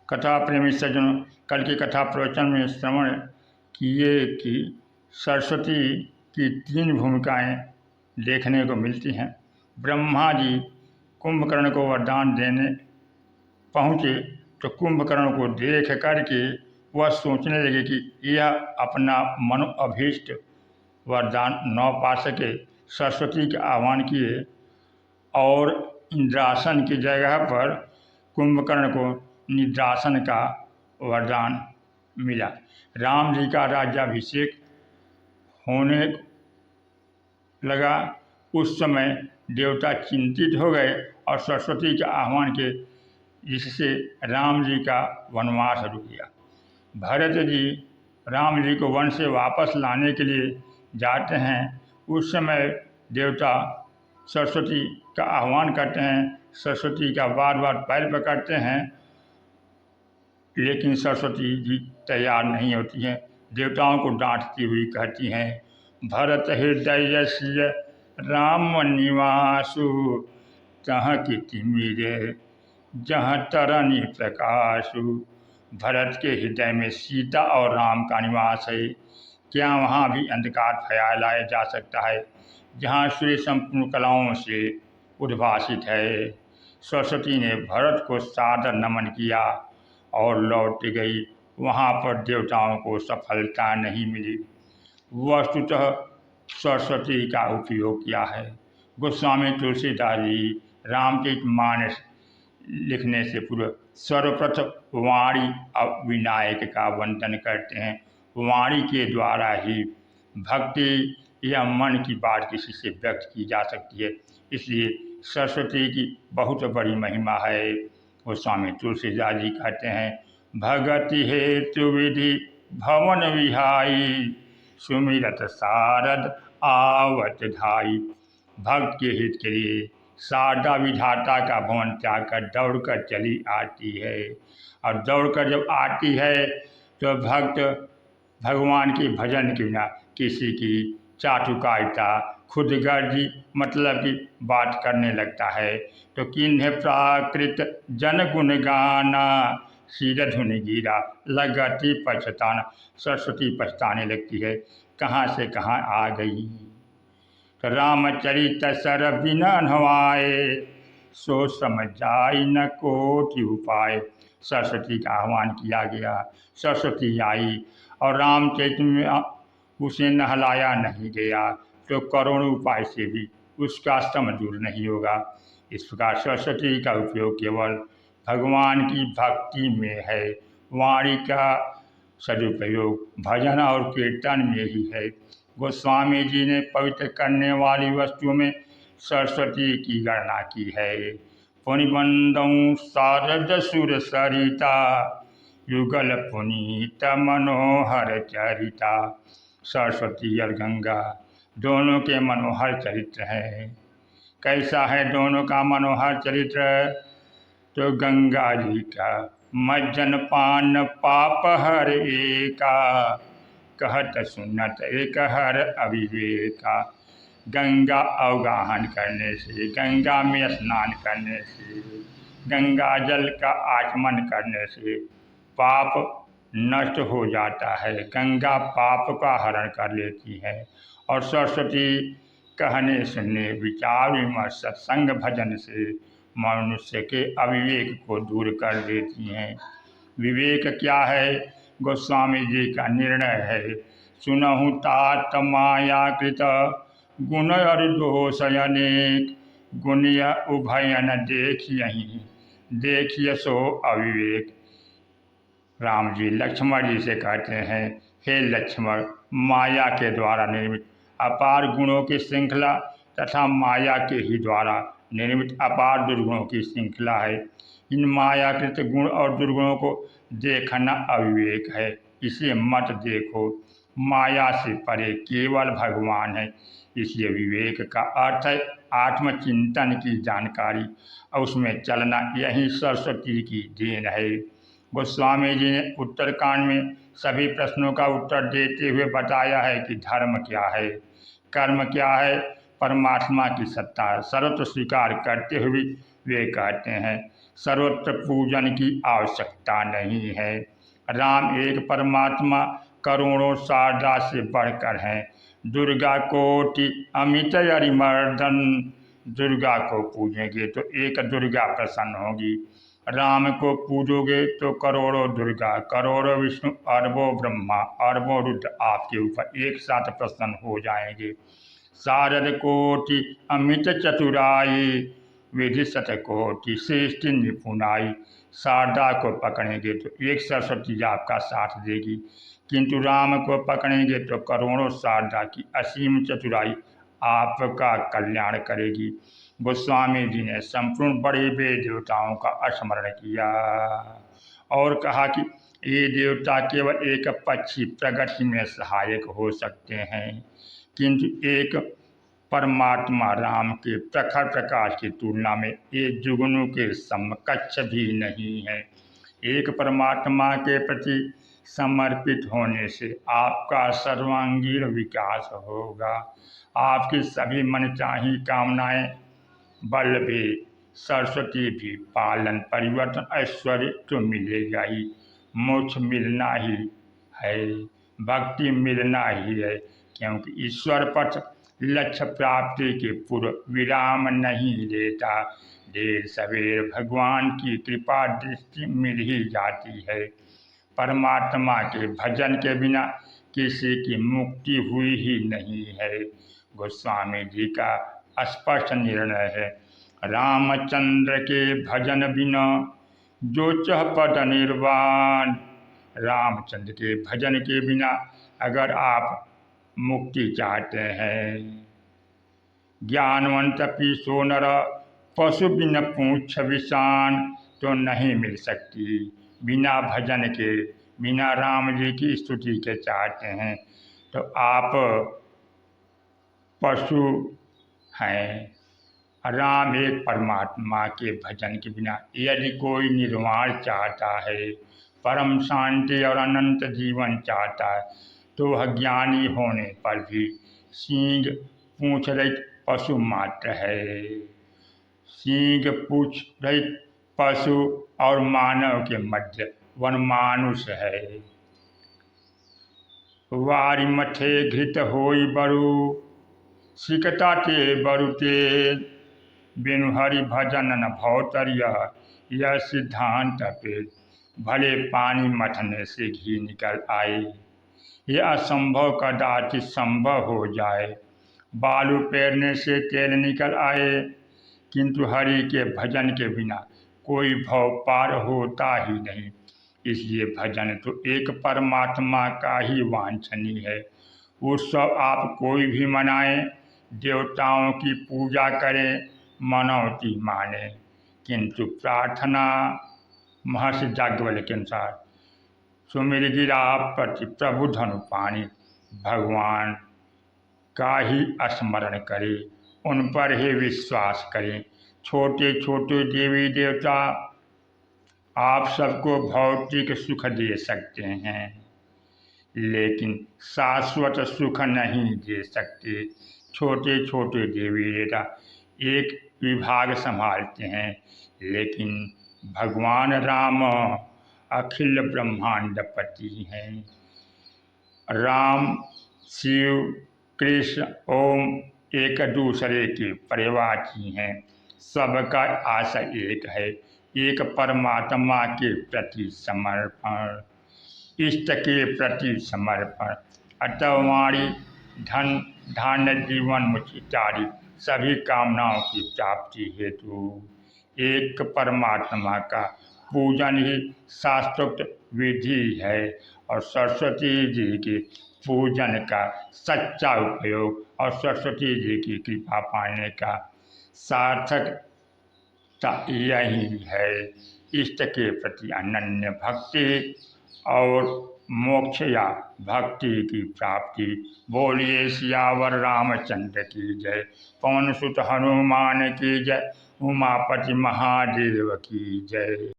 कथा प्रेमी सज्जनों, कल की कथा प्रवचन में श्रवण किए कि सरस्वती की 3 भूमिकाएं देखने को मिलती हैं। ब्रह्मा जी कुंभकर्ण को वरदान देने पहुँचे तो कुंभकर्ण को देख करके वह सोचने लगे कि यह अपना मनोअभीष्ट वरदान न पा सके। सरस्वती के आह्वान किए और इंद्रासन की जगह पर कुंभकर्ण को निद्रासन का वरदान मिला। राम जी का राज्याभिषेक होने लगा। उस समय देवता चिंतित हो गए और सरस्वती के आह्वान के जिससे राम जी का वनवास रुक गया। भरत जी राम जी को वन से वापस लाने के लिए जाते हैं। उस समय देवता सरस्वती का आह्वान करते हैं, सरस्वती का बार बार पैर पकड़ते हैं, लेकिन सरस्वती जी तैयार नहीं होती हैं। देवताओं को डांटती हुई कहती हैं, भरत हृदय राम निवासु तहाँ की तिमिरे जहाँ तरनी प्रकाशु। भरत के हृदय में सीता और राम का निवास है, क्या वहाँ भी अंधकार फैलाया जा सकता है जहाँ सूर्य संपूर्ण कलाओं से उद्भासित है। सरस्वती ने भरत को सादर नमन किया और लौट गई। वहाँ पर देवताओं को सफलता नहीं मिली। वस्तुतः सरस्वती का उपयोग किया है। गोस्वामी तुलसीदास जी रामचरितमानस लिखने से पूर्व सर्वप्रथम वाणी विनायक का वंदन करते हैं। वाणी के द्वारा ही भक्ति या मन की बात किसी से व्यक्त की जा सकती है, इसलिए सरस्वती की बहुत बड़ी महिमा है। गोस्वामी तुलसीदास जी कहते हैं, भगति हेतु विधि भवन विहाई सुमिरत सारद आवत धाई। भक्त के हित के लिए शारदा विधाता का भवन त्याग कर दौड़कर चली आती है, और दौड़कर जब आती है तो भक्त भगवान के भजन के बिना किसी की चाटुकारिता खुद गर्जी मतलब की बात करने लगता है। तो किन्ह प्राकृत जन गुण गाना सिर धुन गिरा लगती पछताना। सरस्वती पछताने लगती है, कहाँ से कहाँ आ गई। तो रामचरित सर बिना नवाए सो समझ जाई न कोटि उपाय। सरस्वती का आह्वान किया गया, सरस्वती आई और रामचरित में उसे नहलाया नहीं गया तो करोड़ों उपाय से भी उसका स्तम दूर नहीं होगा। इस प्रकार सरस्वती का उपयोग केवल भगवान की भक्ति में है। वाणी का सदुपयोग भजन और कीर्तन में ही है। गोस्वामी जी ने पवित्र करने वाली वस्तुओं में सरस्वती की गणना की है। पुनिबंदं शारद सुर सरिता युगल पुनीत मनोहर चरिता। सरस्वती और गंगा दोनों के मनोहर चरित्र हैं। कैसा है दोनों का मनोहर चरित्र? तो गंगा जी का मज्जन पान पाप हर एका कहत सुनत एक हर अविवेका। गंगा अवगाहन करने से, गंगा में स्नान करने से, गंगा जल का आचमन करने से पाप नष्ट हो जाता है। गंगा पाप का हरण कर लेती है। और सरस्वती कहने सुनने विचार विमर्श सत्संग भजन से मनुष्य के अविवेक को दूर कर देती हैं। विवेक क्या है? गोस्वामी जी का निर्णय है, सुनहु तात मायाकृत गुण और दोष अनेक गुणिय उभयन देखियहि देखिय सो अविवेक। राम जी लक्ष्मण जी से कहते हैं, हे लक्ष्मण, माया के द्वारा निर्मित अपार गुणों की श्रृंखला तथा माया के ही द्वारा निर्मित अपार दुर्गुणों की श्रृंखला है। इन मायाकृत गुण और दुर्गुणों को देखना अविवेक है। इसे मत देखो। माया से परे केवल भगवान है। इसलिए विवेक का अर्थ है आत्मचिंतन की जानकारी और उसमें चलना। यही सरस्वती की देन है। गोस्वामी जी ने उत्तरकांड में सभी प्रश्नों का उत्तर देते हुए बताया है कि धर्म क्या है, कर्म क्या है, परमात्मा की सत्ता है। सर्वत्र स्वीकार करते हुए वे कहते हैं, सर्वत्र पूजन की आवश्यकता नहीं है। राम एक परमात्मा करोड़ों शारदा से बढ़कर हैं। दुर्गा कोटि अमित अरिमर्दन। दुर्गा को पूजेंगे तो एक दुर्गा प्रसन्न होगी, राम को पूजोगे तो करोड़ों दुर्गा, करोड़ों विष्णु, अरबों ब्रह्मा, अरबों रुद्र आपके ऊपर एक साथ प्रसन्न हो जाएंगे। शारद कोटि अमित चतुराई, विधि शतकोटि श्रेष्ठ निपुणाई। शारदा को पकड़ेंगे तो एक सरस्वती आपका साथ देगी, किंतु राम को पकड़ेंगे तो करोड़ों शारदा की असीम चतुराई आपका कल्याण करेगी। गोस्वामी जी ने संपूर्ण बड़े बड़े देवताओं का स्मरण किया और कहा कि ये देवता केवल एक पक्षी प्रगति में सहायक हो सकते हैं, किंतु एक परमात्मा राम के प्रखर प्रकाश की तुलना में ये जुगनू के समकक्ष भी नहीं है। एक परमात्मा के प्रति समर्पित होने से आपका सर्वांगीण विकास होगा। आपकी सभी मनचाही कामनाएं, बल भी, सरस्वती भी, पालन, परिवर्तन, ऐश्वर्य तो मिलेगा ही, मोक्ष मिलना ही है, भक्ति मिलना ही है, क्योंकि ईश्वर पथ लक्ष्य प्राप्ति के पूर्व विराम नहीं लेता। देर सवेर भगवान की कृपा दृष्टि मिल ही जाती है। परमात्मा के भजन के बिना किसी की मुक्ति हुई ही नहीं है। गोस्वामी जी का स्पष्ट निर्णय है, रामचंद्र के भजन बिना जो चह पद निर्वाण। रामचंद्र के भजन के बिना अगर आप मुक्ति चाहते हैं, ज्ञानवंत पीसो नर पशु बिन पूछ विषान तो नहीं मिल सकती। बिना भजन के, बिना राम जी की स्तुति के चाहते हैं तो आप पशु हैं। राम एक परमात्मा के भजन के बिना यदि कोई निर्वाण चाहता है, परम शांति और अनंत जीवन चाहता है, तो वह ज्ञानी होने पर भी सींग पूछ रहित पशु मात्र है। सींग पूछ रहित पशु और मानव के मध्य वनमानुष है। वारी मथे घृत होई बरु, सिकता ते बरुते। बिनु हरि भजन न भौतरिया, यह सिद्धांत पे। भले पानी मथने से घी निकल आए, यह असंभव कदाचित संभव हो जाए। बालू पेरने से तेल निकल आए, किंतु हरि के भजन के बिना कोई भव पार होता ही नहीं। इसलिए भजन तो एक परमात्मा का ही वांछनीय है। उत्सव आप कोई भी मनाएं, देवताओं की पूजा करें, मनौती माने, किंतु प्रार्थना महर्षि याज्ञवल्क्य के अनुसार सुमिर गिरा प्रति प्रभु धनु पानी। भगवान का ही स्मरण करें, उन पर ही विश्वास करें। छोटे छोटे देवी देवता आप सबको भौतिक सुख दे सकते हैं, लेकिन शाश्वत सुख नहीं दे सकते। छोटे छोटे देवी देवता एक विभाग संभालते हैं, लेकिन भगवान राम अखिल ब्रह्मांडपति हैं। राम, शिव, कृष्ण, ओम एक दूसरे के परिवाची हैं। सबका आशय एक है, एक परमात्मा के प्रति समर्पण, इष्ट के प्रति समर्पण। अतः वाणी, धन, धान्य, जीवन मुचितारी सभी कामनाओं की प्राप्ति हेतु एक परमात्मा का पूजन ही शास्त्रोक्त विधि है। और सरस्वती जी के पूजन का सच्चा उपयोग और सरस्वती जी की कृपा पाने का सार्थकता यही है। इष्ट के प्रति अनन्य भक्ति और मोक्ष या भक्ति की प्राप्ति। बोलिए सियावर रामचंद्र की जय, पवन सुत हनुमान की जय, उमापति महादेव की जय।